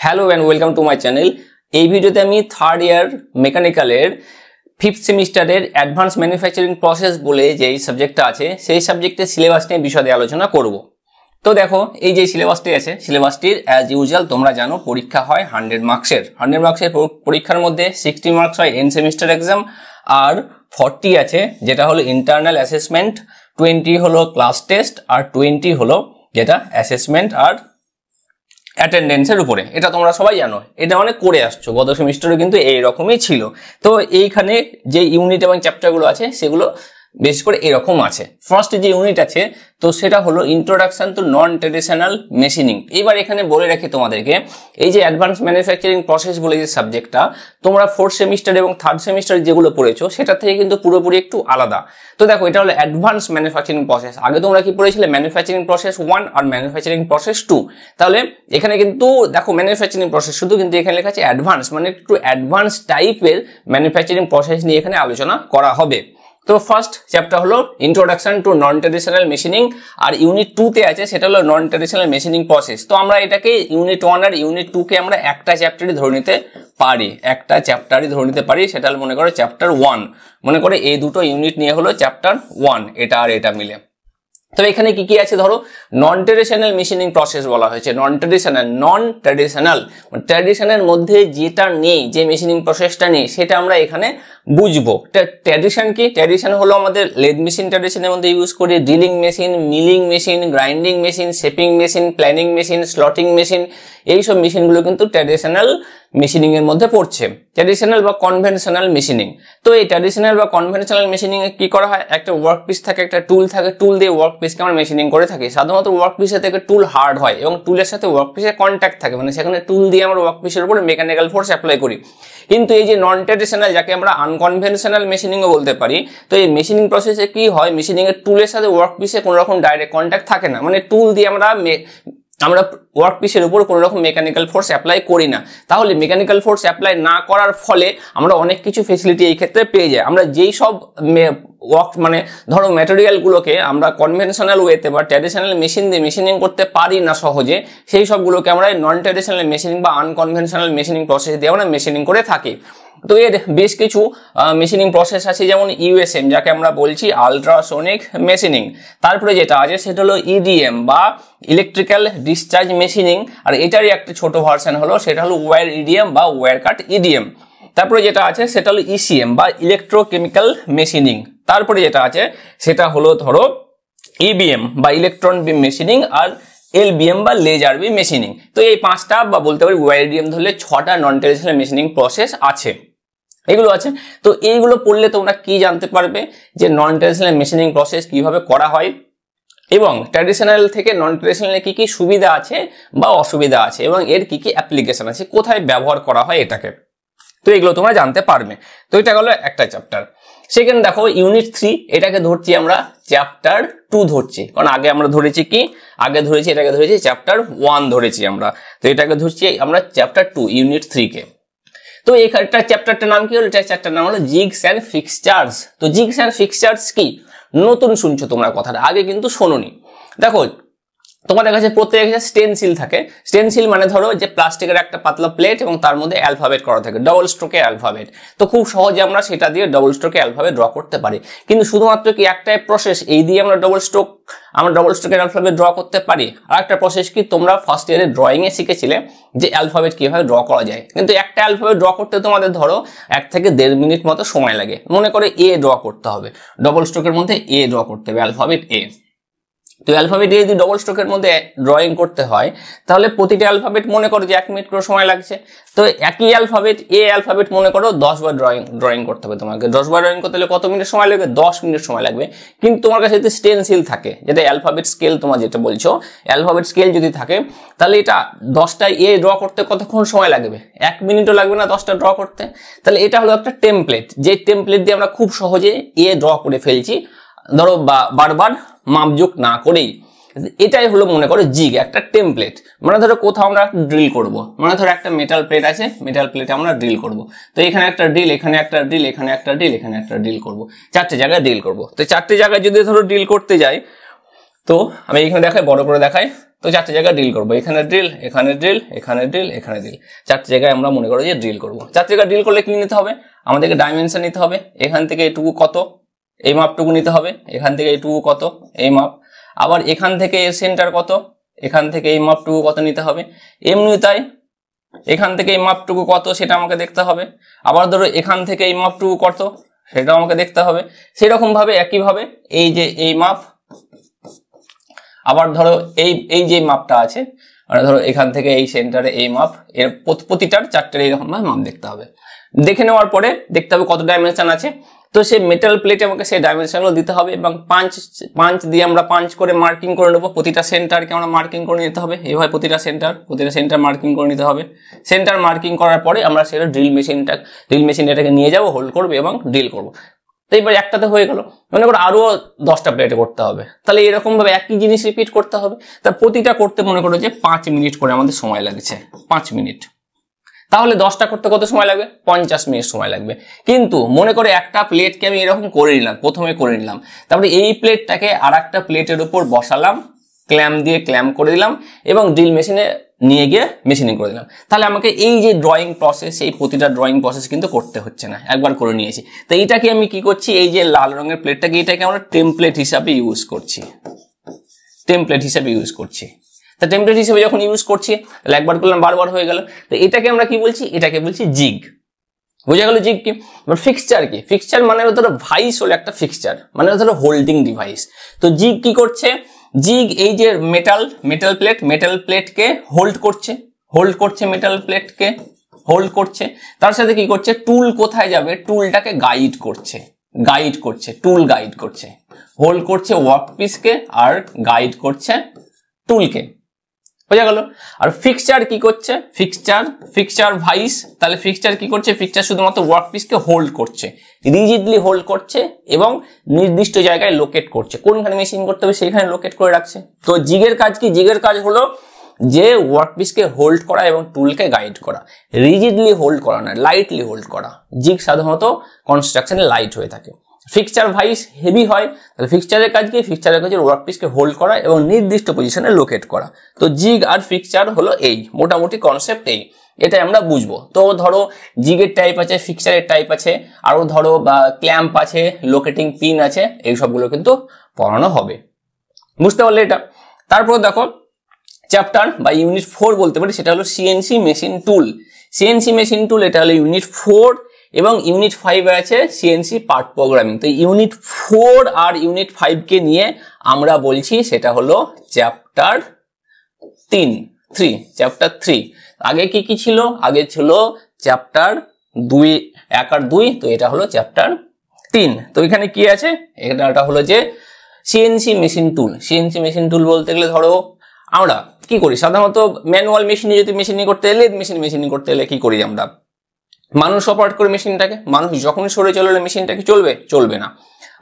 Hello and welcome to my channel. এই ভিডিওতে আমি থার্ড ইয়ার মেকানিক্যালের ফিফথ সেমিস্টারের অ্যাডভান্স ম্যানুফ্যাকচারিং প্রসেস বলে যেই সাবজেক্টটা আছে সেই সাবজেক্টের সিলেবাস নিয়ে বিশদে আলোচনা করব। তো দেখো, এই যে সিলেবাসটি আছে, সিলেবাসটির অ্যাজ ইউজুয়াল তোমরা জানো পরীক্ষা হয় 100 মার্কসের। 100 মার্কসের পরীক্ষার মধ্যে 60 মার্কস হয় এন্ড সেমিস্টার এক্সাম, আর 40 আছে যেটা হলো ইন্টারনাল অ্যাসেসমেন্ট, 20 হলো ক্লাস টেস্ট, আর 20 হলো যেটা অ্যাসেসমেন্ট আর অ্যাটেন্ডেন্সের উপরে। এটা তোমরা সবাই জানো, এটা অনেক করে আসছো, গত সেমিস্টারে কিন্তু এইরকমই ছিল। তো এইখানে যে ইউনিট এবং চ্যাপ্টারগুলো আছে সেগুলো বেশ করে এরকম আছে। ফার্স্ট যে ইউনিট আছে তো সেটা হলো introduction to non traditional machining. এবার এখানে বলে রাখি তোমাদেরকে, এই যে অ্যাডভান্স ম্যানুফ্যাকচারিং প্রসেস বলে যে সাবজেক্টটা তোমরা ফোর্থ সেমিস্টার এবং থার্ড সেমিস্টার যেগুলো পড়েছো সেটা থেকে কিন্তু পুরোপুরি একটু আলাদা। তো দেখো, এটা হলো অ্যাডভান্স ম্যানুফ্যাকচারিং প্রসেস। আগে তোমরা কি পড়েছিলে? ম্যানুফ্যাকচারিং প্রসেস 1 আর ম্যানুফ্যাকচারিং প্রসেস 2। তাহলে এখানে কিন্তু দেখো ম্যানুফ্যাকচারিং প্রসেস শুধু, কিন্তু এখানে লেখা আছে অ্যাডভান্স, মানে একটু অ্যাডভান্স টাইপের ম্যানুফ্যাকচারিং প্রসেস নিয়ে এখানে আলোচনা করা হবে। তো ফার্স্ট চ্যাপ্টার হলো introduction to non traditional machining, আর ইউনিট 2 তে আছে সেটা হলো নন ট্রেডিশনাল মেশিনিং প্রসেস। তো আমরা এটাকে ইউনিট 1 আর ইউনিট 2 কে আমরা একটা চ্যাপ্টারই ধরে নিতে পারি, সেটা হলো মনে করো চ্যাপ্টার 1। মনে করে এই দুটো ইউনিট নিয়ে হলো চ্যাপ্টার 1, এটা আর এটা মিলে। তো এখানে কি কি আছে ধরো, নন ট্রেডিশনাল মেশিনিং প্রসেস বলা হয়েছে। নন ট্রেডিশনাল মধ্যে যেটা নেই, যে মেশিনিং প্রসেসটা নেই সেটা আমরা এখানে বুঝবো। ট্র্যাডিশন কি? ট্র্যাডিশন হলো আমাদের লেদ মেশিন, ট্র্যাডিশনের মধ্যে ইউজ করি drilling machine, milling machine, grinding machine, shaping machine, planing machine, slotting machine, এইসব মেশিনগুলো কিন্তু ট্র্যাডিশনাল মেশিনিং এর মধ্যে পড়ছে। ট্র্যাডিশনাল বা কনভেনশনাল মেশিনিং। তো এই ট্র্যাডিশনাল বা কনভেনশনাল মেশিনিং এ কি করা হয়, একটা ওয়ার্ক পিস থাকে, একটা টুল থাকে, টুল দিয়ে ওয়ার্ক পিসকে আমরা মেশিনিং করে থাকি। সাধারণত ওয়ার্ক পিসের থেকে টুল হার্ড হয় এবং টুলের সাথে ওয়ার্ক পিসের কন্ট্যাক্ট থাকে, মানে সেখানে টুল দিয়ে আমরা ওয়ার্ক পিসের উপরে মেকানিক্যাল ফোর্স অ্যাপ্লাই করি। কিন্তু এই যে নন ট্র্যাডিশনাল, যাকে আমরা আনকনভেনশনাল মেশিনিংও বলতে পারি, তো এই মেশিনিং প্রসেসে কি হয়, মেশিনিং এর টুলের সাথে ওয়ার্ক পিসে কোনো রকম ডাইরেক্ট কন্ট্যাক্ট থাকে না, মানে টুল দিয়ে আমরা ওয়ার্ক পিসের উপর কোনো রকম মেকানিক্যাল ফোর্স অ্যাপ্লাই করি না। তাহলে মেকানিক্যাল ফোর্স অ্যাপ্লাই না করার ফলে আমরা অনেক কিছু ফেসিলিটি এই ক্ষেত্রে পেয়ে যাই। আমরা যেই সব ওয়ার্ক, মানে ধরো ম্যাটেরিয়ালগুলোকে আমরা কনভেনশনাল ওয়েতে বা ট্র্যাডিশনাল মেশিন দিয়ে মেশিনিং করতে পারি না সহজে, সেই সবগুলোকে আমরা নন ট্র্যাডিশনাল মেশিনিং বা আনকনভেনশনাল মেশিনিং প্রসেস দিয়ে আমরা মেশিনিং করে থাকি। তো এর বেশ কিছু মেশিনিং প্রসেস আছে, যেমন ইউএসএম, যাকে আমরা বলছি আলট্রাসোনিক মেশিনিং। তারপরে যেটা আছে সেটা হলো ইডিএম বা ইলেকট্রিক্যাল ডিসচার্জ মেশিনিং, আর এটারই একটা ছোট ভার্সন হলো সেটা হলো ওয়্যার ইডিএম বা ওয়্যার কাট ইডিএম। তারপরে যেটা আছে সেটা হলো ইসিএম বা ইলেকট্রোকেমিক্যাল মেশিনিং। তারপরে যেটা আছে সেটা হলো ধরো ইবিএম বা ইলেকট্রন বিম মেশিনিং, আর এলবিএম বা লেজার বিম মেশিনিং। তো এই 5টা বা বলতে পারি ওয়্যার ইডিএম ধরলে 6টা নন ট্রেডিশনাল মেশিনিং প্রসেস আছে, এগুলো আছে। তো এইগুলো পড়লে তোমরা কি জানতে পারবে যে নন ট্রেডিশনাল মেশিনিং প্রসেস কিভাবে করা হয় এবং ট্র্যাডিশনাল থেকে নন ট্র্যাডিশনালে কি কি সুবিধা আছে বা অসুবিধা আছে এবং এর কি কি অ্যাপ্লিকেশন আছে, কোথায় ব্যবহার করা হয় এটাকে। তো এগুলো তোমরা জানতে পারবে। তো এটা গেল একটা চ্যাপ্টার। সেকেন্ড দেখো, ইউনিট 3, এটাকে ধরছি আমরা চ্যাপ্টার 2 ধরছি, কারণ আগে আমরা ধরেছি কি, এটাকে ধরেছি চ্যাপ্টার 1 ধরেছি আমরা। তো এটাকে ধরছি আমরা চ্যাপ্টার 2 ইউনিট 3 কে। তো এইখানটা চ্যাপ্টারটার নাম কি হলো? চ্যাপ্টারটার নাম হলো জিগস অ্যান্ড ফিক্সচার্স। তো জিগস অ্যান্ড ফিক্সচার্স কি, নতুন শুনছো তোমরা কথাটা, আগে কিন্তু শোনোনি। দেখো, তোমাদের কাছে প্রত্যেকের কাছে স্টেনসিল থাকে। স্টেনসিল মানে ধরো যে প্লাস্টিকের একটা পাতলা প্লেট এবং তার মধ্যে অ্যালফাবেট করা থাকে, ডবল স্ট্রোকে অ্যালফাবেট। তো খুব সহজে আমরা সেটা দিয়ে ডবল স্ট্রোকে অ্যালফাবেট ড্র করতে পারি। কিন্তু শুধুমাত্র কি একটাই প্রসেস, এই দিয়ে আমরা ডবল স্ট্রোকের অ্যালফাবেট ড্র করতে পারি। আর একটা প্রসেস কি, তোমরা ফার্স্ট ইয়ারে ড্রয়িং এ শিখেছিলে যে অ্যালফাবেট কিভাবে ড্র করা যায়, কিন্তু একটা অ্যালফাবেট ড্র করতে তোমাদের ধরো 1 থেকে 1.5 মিনিট মতো সময় লাগে। মনে করে এ ড্র করতে হবে, ডবল স্ট্রোকের মধ্যে এ ড্র করতে হবে, অ্যালফাবেট এ। তো অ্যালফাবেট যদি ডবল স্ট্রোকের মধ্যে ড্রয়িং করতে হয় তাহলে প্রতিটা অ্যালফাবেট মনে করো যে 1 মিনিট করে সময় লাগছে। তো একই অ্যালফাবেট মনে করো 10 বার ড্রয়িং করতে হবে তোমাকে। 10 বার ড্রয়িং করতে হলে কত মিনিট সময় লাগবে? 10 মিনিট সময় লাগবে। কিন্তু তোমার কাছে যদি স্টেনসিল থাকে, যেটা অ্যালফাবেট স্কেল তোমার যেটা বলছো, অ্যালফাবেট স্কেল যদি থাকে তাহলে এটা 10টা এ ড্র করতে কতক্ষণ সময় লাগবে? 1 মিনিটও লাগবে না 10টা ড্র করতে। তাহলে এটা হলো একটা টেমপ্লেট, যে টেমপ্লেট দিয়ে আমরা খুব সহজে এ ড্র করে ফেলছি, ধরো বারবার মাপযোগ না করেই। এটাই হলো মনে করো জিগ, একটা টেমপ্লেট। মানে ধরো কোথাও আমরা ড্রিল করব, মানে ধরো একটা মেটাল প্লেট আছে, মেটাল প্লেটে আমরা ড্রিল করব। তো এখানে একটা ড্রিল, এখানে একটা ড্রিল, এখানে একটা ড্রিল, এখানে একটা ড্রিল করব, 4টে জায়গায় ড্রিল করব। তো 4টে জায়গায় যদি ধরো ড্রিল করতে যাই তো আমি এখানে দেখাই, বড় করে দেখাই। তো 4টে জায়গায় ড্রিল করবো, এখানে ড্রিল, এখানে ড্রিল, এখানে ড্রিল, এখানে ড্রিল, 4টে জায়গায় আমরা মনে করো যে ড্রিল করবো। 4টে জায়গায় ড্রিল করলে কি নিতে হবে, আমাদেরকে ডাইমেনশন নিতে হবে। এখান থেকে এটুকু কত, এই মাপটুকু নিতে হবে। এখান থেকে এইটুকু কত, এই মাপ। আবার এখান থেকে এর সেন্টার কত, এখান থেকে এই মাপটুকু কত নিতে হবে। এমনি তাই এখান থেকে এই মাপটুকু কত সেটা আমাকে দেখতে হবে। আবার ধরো এখান থেকে এই মাপটুকু কত সেটাও আমাকে দেখতে হবে। সেরকম ভাবে একইভাবে এই যে এই মাপ, আবার ধরো এই যে মাপটা আছে, মানে ধরো এখান থেকে এই সেন্টারে এই মাপ, এর প্রতিটার 4টের এইরকম ভাবে মাপ দেখতে হবে। দেখে নেওয়ার পরে দেখতে হবে কত ডাইমেনশন আছে। তো সেই মেটাল প্লেটে আমাকে সেই ডাইমেনশনগুলো দিতে হবে এবং পাঁচ দিয়ে আমরা পাঁচ করে মার্কিং করে নেবো। প্রতিটা সেন্টারকে আমরা মার্কিং করে নিতে হবে। এইভাবে প্রতিটা সেন্টার মার্কিং করে নিতে হবে। সেন্টার মার্কিং করার পরে আমরা সেটা ড্রিল মেশিন এটাকে নিয়ে যাবো, হোল্ড করবো এবং ড্রিল করবো। তো এবার একটাতে হয়ে গেল, মনে করো আরো 10টা প্লেটে করতে হবে, তাহলে এরকম ভাবে একই জিনিস রিপিট করতে হবে। তার প্রতিটা করতে মনে করো যে 5 মিনিট করে আমাদের সময় লাগছে, 5 মিনিট। তাহলে 10টা করতে কত সময় লাগবে, 50 মিনিট সময় লাগবে। কিন্তু মনে করে একটা প্লেটকে আমি এরকম করে নিলাম, প্রথমে করে নিলাম, তারপরে এই প্লেটটাকে আর একটা প্লেটের উপর বসালাম, ক্ল্যাম্প দিয়ে ক্ল্যাম্প করে দিলাম এবং ড্রিল মেশিনে নিয়ে গিয়ে মেশিনিং করে দিলাম। তাহলে আমাকে এই যে ড্রয়িং প্রসেস, এই প্রতিটা ড্রয়িং প্রসেস কিন্তু করতে হচ্ছে না, একবার করে নিয়েছি। তো এইটাকে আমি কি করছি, এই যে লাল রঙের প্লেটটাকে, এটাকে আমরা টেমপ্লেট হিসাবে ইউজ করছি, তা টেমপ্লেট হিসেবে যখন ইউজ করছি তাহলে একবার করলাম বারবার হয়ে গেল। তো এটাকে আমরা কি বলছি, এটাকে বলছি জিগ। বোঝা গেল জিগ কি। ফিক্সচার কি, ফিক্সচার মানে ধরো ভাইস হলো একটা ফিক্সচার, মানে ধরো হোল্ডিং ডিভাইস। তো জিগ কি করছে, জিগ এই যে মেটাল প্লেটকে হোল্ড করছে, মেটাল প্লেটকে হোল্ড করছে। তার সাথে কি করছে, টুল কোথায় যাবে, টুলটাকে গাইড করছে, টুল গাইড করছে, হোল্ড করছে ওয়ার্কপিসকে আর গাইড করছে টুলকে। বোঝা গেল। আর ফিক্সচার কি করছে, ফিক্সচার ভাইস। তাহলে ফিক্সচার কি করছে, ফিক্সচার শুধুমাত্র ওয়ার্কপিসকে হোল্ড করছে, রিজিডলি হোল্ড করছে এবং নির্দিষ্ট জায়গায় লোকেট করছে, কোনখানে মেশিন করতে হবে সেইখানে লোকেট করে রাখছে। তো জিগের কাজ কি, জিগের কাজ হলো যে ওয়ার্কপিসকে হোল্ড করা এবং টুলকে গাইড করা, রিজিডলি হোল্ড করা না, লাইটলি হোল্ড করা। জিগ সাধারণত কনস্ট্রাকশনে লাইট হয়ে থাকে, ফিক্সচার ভাইস হেভি হয়। তাহলে ফিক্সচারের কাজ কি, ফিক্সচারের কাজ ওয়ার্কপিসকে হোল্ড করা এবং নির্দিষ্ট পজিশনে লোকেট করা। তো জিগ আর ফিক্সচার হলো এই মোটামুটি কনসেপ্ট, এটাই আমরা বুঝবো। তো ধরো জিগের টাইপ আছে, ফিক্সচারের টাইপ আছে, আরো ধরো ক্ল্যাম্প আছে, লোকেটিং পিন আছে, এই সবগুলো কিন্তু পড়ানো হবে। বুঝতে পারলে এটা। তারপর দেখো চ্যাপ্টার বা ইউনিট 4 বলতে পারি, সেটা হলো সিএনসি মেশিন টুল। এটা হলো ইউনিট 4 এবং ইউনিট 5 আছে সিএনসি পার্ট প্রোগ্রামিং। তো ইউনিট 4 আর ইউনিট 5 কে নিয়ে আমরা বলছি সেটা হলো চ্যাপ্টার 3। আগে কি ছিল, আগে ছিল চ্যাপ্টার 1 আর 2, তো এটা হলো চ্যাপ্টার 3। তো এখানে কি আছে, এটা হলো যে সিএনসি মেশিন টুল বলতে গেলে ধরো আমরা কি করি, সাধারণত ম্যানুয়াল মেশিনে যদি মেশিনিং করতে এলে, মেশিনিং করতে এলে কি করি আমরা, মানুষ অপারেট করে মেশিনটাকে, মানুষ যখনই সরে চলে মেশিনটাকে চলবে না।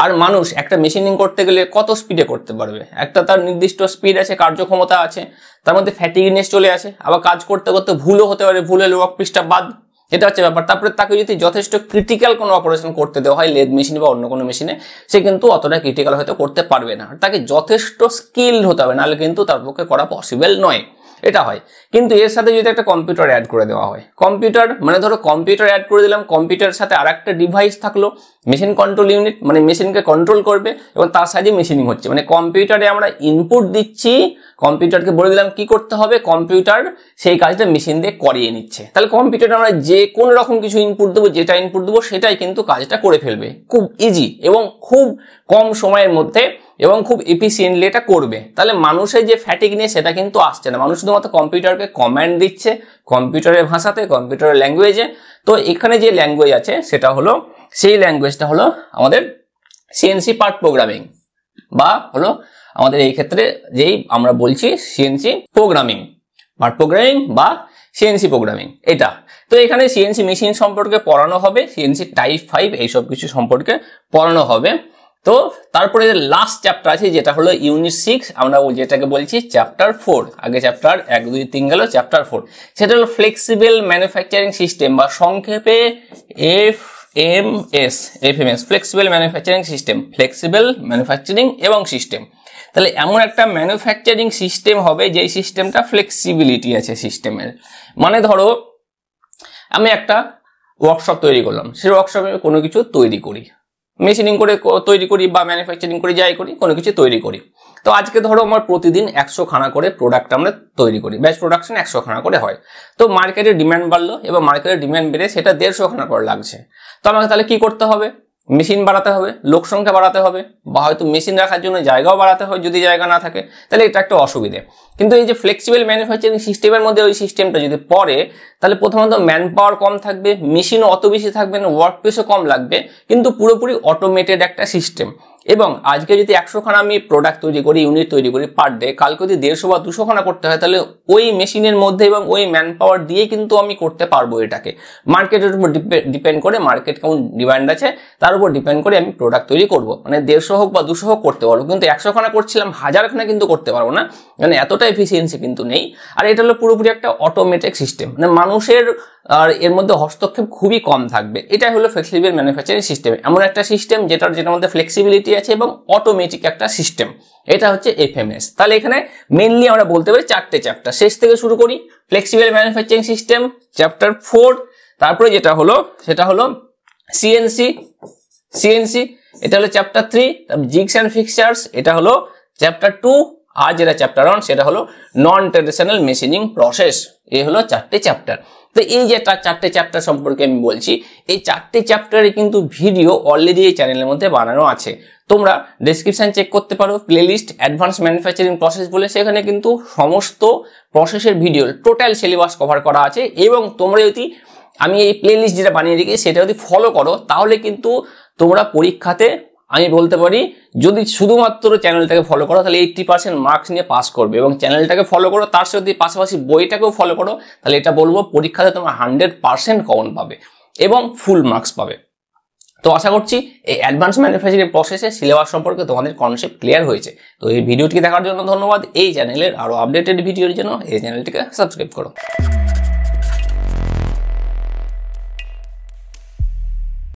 আর মানুষ একটা মেশিনিং করতে গেলে কত স্পিডে করতে পারবে, একটা তার নির্দিষ্ট স্পিড আছে, কার্যক্ষমতা আছে, তার মধ্যে ফ্যাটিগনেস চলে আসে, আবার কাজ করতে করতে ভুলও হতে পারে, ভুল হলে ওয়ার্কপিসটা বাদ, এটা হচ্ছে ব্যাপার। তারপরে তাকে যদি যথেষ্ট ক্রিটিক্যাল কোনো অপারেশন করতে দেওয়া হয় লেদ মেশিন বা অন্য কোনো মেশিনে, সে কিন্তু অতটা ক্রিটিক্যাল হয়তো করতে পারবে না, তাকে যথেষ্ট স্কিলড হতে হবে, নাহলে কিন্তু তার পক্ষে করা পসিবল নয়, এটা হয়। কিন্তু এর সাথে যদি একটা কম্পিউটার অ্যাড করে দেওয়া হয়, কম্পিউটার মানে ধরো কম্পিউটার অ্যাড করে দিলাম, কম্পিউটারের সাথে আর একটা ডিভাইস থাকলো মেশিন কন্ট্রোল ইউনিট, মানে মেশিনকে কন্ট্রোল করবে এবং তার সাহায্যে মেশিনিং হচ্ছে, মানে কম্পিউটারে আমরা ইনপুট দিচ্ছি, কম্পিউটারকে বলে দিলাম কি করতে হবে, কম্পিউটার সেই কাজটা মেশিন দিয়ে করিয়ে নিচ্ছে। তাহলে কম্পিউটারে আমরা যে কোনো রকম কিছু ইনপুট দেবো, যেটা ইনপুট দেবো সেটাই কিন্তু কাজটা করে ফেলবে, খুব ইজি এবং খুব কম সময়ের মধ্যে এবং খুব এফিসিয়েন্টলি এটা করবে। তাহলে মানুষের যে ফ্যাটিগনেস সেটা কিন্তু আসছে না, মানুষ শুধুমাত্র কম্পিউটারকে কমান্ড দিচ্ছে, কম্পিউটারের ভাষাতে, কম্পিউটারের ল্যাঙ্গুয়েজে। তো এখানে যে ল্যাঙ্গুয়েজ আছে সেটা হলো, সেই ল্যাঙ্গুয়েজটা হলো আমাদের সিএনসি পার্ট প্রোগ্রামিং, বা হলো আমাদের এই ক্ষেত্রে যেই আমরা বলছি সিএনসি প্রোগ্রামিং, পার্ট প্রোগ্রামিং বা সিএনসি প্রোগ্রামিং এটা। তো এখানে সিএনসি মেশিন সম্পর্কে পড়ানো হবে, সিএনসি টাইপ 5 এইসব কিছু সম্পর্কে পড়ানো হবে। তো তারপরে লাস্ট চ্যাপ্টার আছে যেটা হলো ইউনিট 6, আমরা যেটাকে বলছি চ্যাপ্টার 4। আগে চ্যাপ্টার 1, 2, 3 গেল, চ্যাপ্টার 4 সেটা হলো ফ্লেক্সিবল ম্যানুফ্যাকচারিং সিস্টেম বা সংক্ষেপে FMS flexible manufacturing system, flexible manufacturing এবং সিস্টেম। তাহলে এমন একটা ম্যানুফ্যাকচারিং সিস্টেম হবে যেই সিস্টেমটা ফ্লেক্সিবিলিটি আছে সিস্টেমের। মানে ধরো আমি একটা ওয়ার্কশপ তৈরি করলাম, সেই ওয়ার্কশপে কোনো কিছু তৈরি করি, মেশিনিং করে তৈরি করি বা ম্যানুফ্যাকচারিং করে যাই করি, কোনো কিছু তৈরি করি। তো আজকে ধরো আমার প্রতিদিন 100 খানা করে প্রোডাক্ট আমরা তৈরি করি, ব্যাচ প্রোডাকশন 100 খানা করে হয়। তো মার্কেটের ডিমান্ড বাড়লো, এবং মার্কেটের ডিমান্ড বেড়ে সেটা 150 খানা করে লাগছে। তো আমাকে তাহলে কি করতে হবে? মেশিন বাড়াতে হবে, লোক সংখ্যা বাড়াতে হবে, বা হয়তো মেশিন রাখার জন্য জায়গাও বাড়াতে হয় যদি জায়গা না থাকে, তাহলে এটা একটা অসুবিধে। কিন্তু এই যে ফ্লেক্সিবল ম্যানুফ্যাকচারিং সিস্টেমের মধ্যে ওই সিস্টেমটা যদি পড়ে, তাহলে প্রথমত ম্যান পাওয়ার কম থাকবে, মেশিনও অত বেশি থাকবে না, ওয়ার্ক পিসও কম লাগবে, কিন্তু পুরোপুরি অটোমেটেড একটা সিস্টেম। এবং আজকে যদি 100 খানা আমি প্রোডাক্ট তৈরি করি, ইউনিট তৈরি করি পার ডে, কালকে যদি 150 বা 200 খানা করতে হয়, তাহলে ওই মেশিনের মধ্যে এবং ওই ম্যান পাওয়ার দিয়ে কিন্তু আমি করতে পারবো এটাকে। মার্কেটের উপর ডিপেন্ড করে, মার্কেট কেমন ডিমান্ড আছে তার উপর ডিপেন্ড করে আমি প্রোডাক্ট তৈরি করবো। মানে 150 হোক বা 200 হোক করতে পারবো, কিন্তু 100 খানা করছিলাম 1000 খানা কিন্তু করতে পারবো না, মানে এতটা এফিসিয়েন্সি কিন্তু নেই। আর এটা হলো পুরোপুরি একটা অটোমেটেড সিস্টেম, মানে মানুষের আর এর মধ্যে হস্তক্ষেপ খুবই কম থাকবে। এটাই হলো ফ্লেক্সিবল ম্যানুফ্যাকচারিং সিস্টেম, এমন একটা সিস্টেম যেটার মধ্যে ফ্লেক্সিবিলিটি আছে এবং অটোমেটিক একটা সিস্টেম। এটা হচ্ছে FMS। তাহলে এখানে মেইনলি আমরা বলতে পারি 4টে চ্যাপ্টার, শেষ থেকে শুরু করি। ফ্লেক্সিবল ম্যানুফ্যাকচারিং সিস্টেম চ্যাপ্টার 4, তারপরে যেটা হলো সেটা হলো CNC, এটা হলো চ্যাপ্টার 3। জিগস অ্যান্ড ফিক্সার্স, এটা হলো চ্যাপ্টার 2। আর যেটা চ্যাপ্টার 1 সেটা হলো নন ট্রেডিশনাল মেশিনিং প্রসেস। এই হলো 4টে চ্যাপ্টার। তো এই যে 4টে চ্যাপ্টার সম্পর্কে আমি বলছি, এই 4টে চ্যাপ্টারে কিন্তু ভিডিও অলরেডি এই চ্যানেলের মধ্যে বানানো আছে। তোমরা ডেসক্রিপশন চেক করতে পারো, প্লেলিস্ট অ্যাডভান্স ম্যানুফ্যাকচারিং প্রসেস বলে, সেখানে কিন্তু সমস্ত প্রসেসের ভিডিও টোটাল সিলেবাস কভার করা আছে। এবং তোমরা যদি আমি এই প্লেলিস্ট যেটা বানিয়ে রেখেছি সেটা যদি ফলো করো, তাহলে কিন্তু তোমরা পরীক্ষাতে আমি বলতে পারি, যদি শুধুমাত্র চ্যানেলটাকে ফলো করো তাহলে 80% মার্কস নিয়ে পাস করবে। এবং চ্যানেলটাকে ফলো করো, তার সাথে যদি পাশাপাশি বইটাকেও ফলো করো, তাহলে এটা বলবো পরীক্ষাতে তোমরা 100% কমন পাবে এবং ফুল মার্কস পাবে। তো আশা করছি এই অ্যাডভান্স ম্যানুফ্যাকচারিং প্রসেসের সিলেবাস সম্পর্কে তোমাদের কনসেপ্ট ক্লিয়ার হয়েছে। তো এই ভিডিওটি দেখার জন্য ধন্যবাদ। এই চ্যানেলের আরো আপডেটেড ভিডিওর জন্য এই চ্যানেলটিকে সাবস্ক্রাইব করো।